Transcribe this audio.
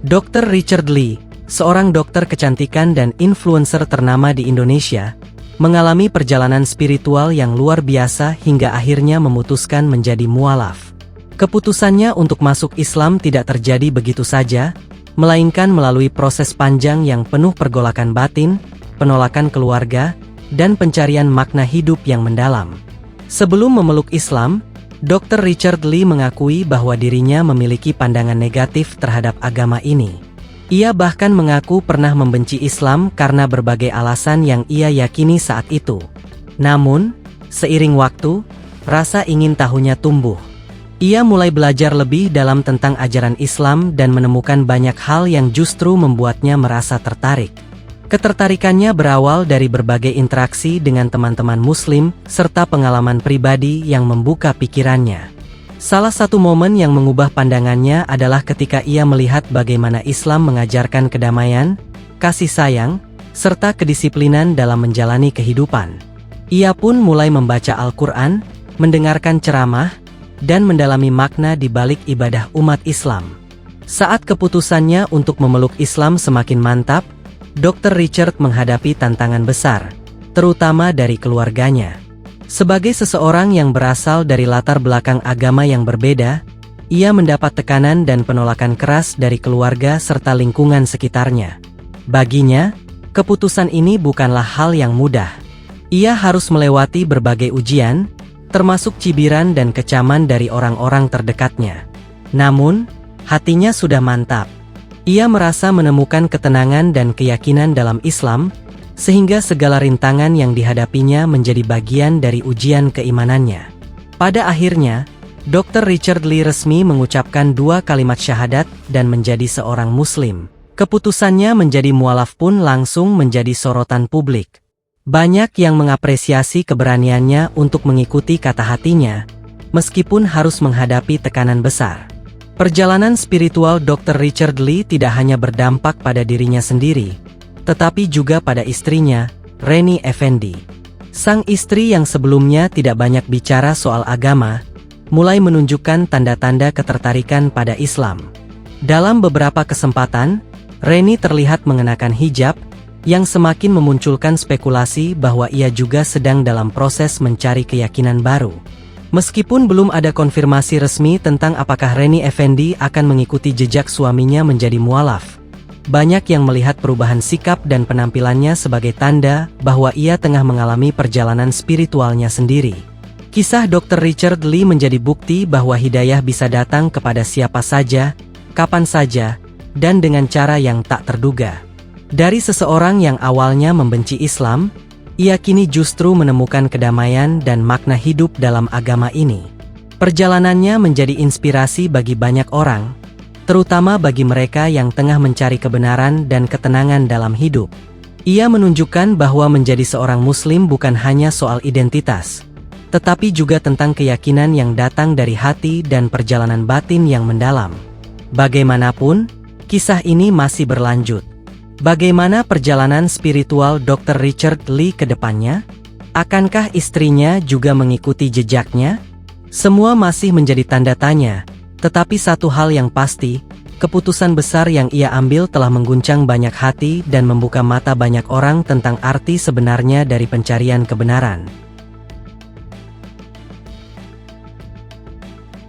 Dr. Richard Lee, seorang dokter kecantikan dan influencer ternama di Indonesia, mengalami perjalanan spiritual yang luar biasa hingga akhirnya memutuskan menjadi mualaf. Keputusannya untuk masuk Islam tidak terjadi begitu saja, melainkan melalui proses panjang yang penuh pergolakan batin, penolakan keluarga, dan pencarian makna hidup yang mendalam. Sebelum memeluk Islam, Dr. Richard Lee mengakui bahwa dirinya memiliki pandangan negatif terhadap agama ini. Ia bahkan mengaku pernah membenci Islam karena berbagai alasan yang ia yakini saat itu. Namun, seiring waktu, rasa ingin tahunya tumbuh. Ia mulai belajar lebih dalam tentang ajaran Islam dan menemukan banyak hal yang justru membuatnya merasa tertarik. Ketertarikannya berawal dari berbagai interaksi dengan teman-teman Muslim, serta pengalaman pribadi yang membuka pikirannya. Salah satu momen yang mengubah pandangannya adalah ketika ia melihat bagaimana Islam mengajarkan kedamaian, kasih sayang, serta kedisiplinan dalam menjalani kehidupan. Ia pun mulai membaca Al-Quran, mendengarkan ceramah, dan mendalami makna di balik ibadah umat Islam. Saat keputusannya untuk memeluk Islam semakin mantap, Dr. Richard menghadapi tantangan besar, terutama dari keluarganya. Sebagai seseorang yang berasal dari latar belakang agama yang berbeda, ia mendapat tekanan dan penolakan keras dari keluarga serta lingkungan sekitarnya. Baginya, keputusan ini bukanlah hal yang mudah. Ia harus melewati berbagai ujian, termasuk cibiran dan kecaman dari orang-orang terdekatnya. Namun, hatinya sudah mantap. Ia merasa menemukan ketenangan dan keyakinan dalam Islam, sehingga segala rintangan yang dihadapinya menjadi bagian dari ujian keimanannya. Pada akhirnya, Dr. Richard Lee resmi mengucapkan 2 kalimat syahadat dan menjadi seorang Muslim. Keputusannya menjadi mualaf pun langsung menjadi sorotan publik. Banyak yang mengapresiasi keberaniannya untuk mengikuti kata hatinya, meskipun harus menghadapi tekanan besar. Perjalanan spiritual Dr. Richard Lee tidak hanya berdampak pada dirinya sendiri, tetapi juga pada istrinya, Reni Effendi. Sang istri yang sebelumnya tidak banyak bicara soal agama, mulai menunjukkan tanda-tanda ketertarikan pada Islam. Dalam beberapa kesempatan, Reni terlihat mengenakan hijab, yang semakin memunculkan spekulasi bahwa ia juga sedang dalam proses mencari keyakinan baru. Meskipun belum ada konfirmasi resmi tentang apakah Reni Effendi akan mengikuti jejak suaminya menjadi mualaf, banyak yang melihat perubahan sikap dan penampilannya sebagai tanda bahwa ia tengah mengalami perjalanan spiritualnya sendiri. Kisah Dr. Richard Lee menjadi bukti bahwa hidayah bisa datang kepada siapa saja, kapan saja, dan dengan cara yang tak terduga. Dari seseorang yang awalnya membenci Islam, ia kini justru menemukan kedamaian dan makna hidup dalam agama ini. Perjalanannya menjadi inspirasi bagi banyak orang, terutama bagi mereka yang tengah mencari kebenaran dan ketenangan dalam hidup. Ia menunjukkan bahwa menjadi seorang Muslim bukan hanya soal identitas, tetapi juga tentang keyakinan yang datang dari hati dan perjalanan batin yang mendalam. Bagaimanapun, kisah ini masih berlanjut. Bagaimana perjalanan spiritual Dr. Richard Lee ke depannya? Akankah istrinya juga mengikuti jejaknya? Semua masih menjadi tanda tanya, tetapi satu hal yang pasti, keputusan besar yang ia ambil telah mengguncang banyak hati dan membuka mata banyak orang tentang arti sebenarnya dari pencarian kebenaran.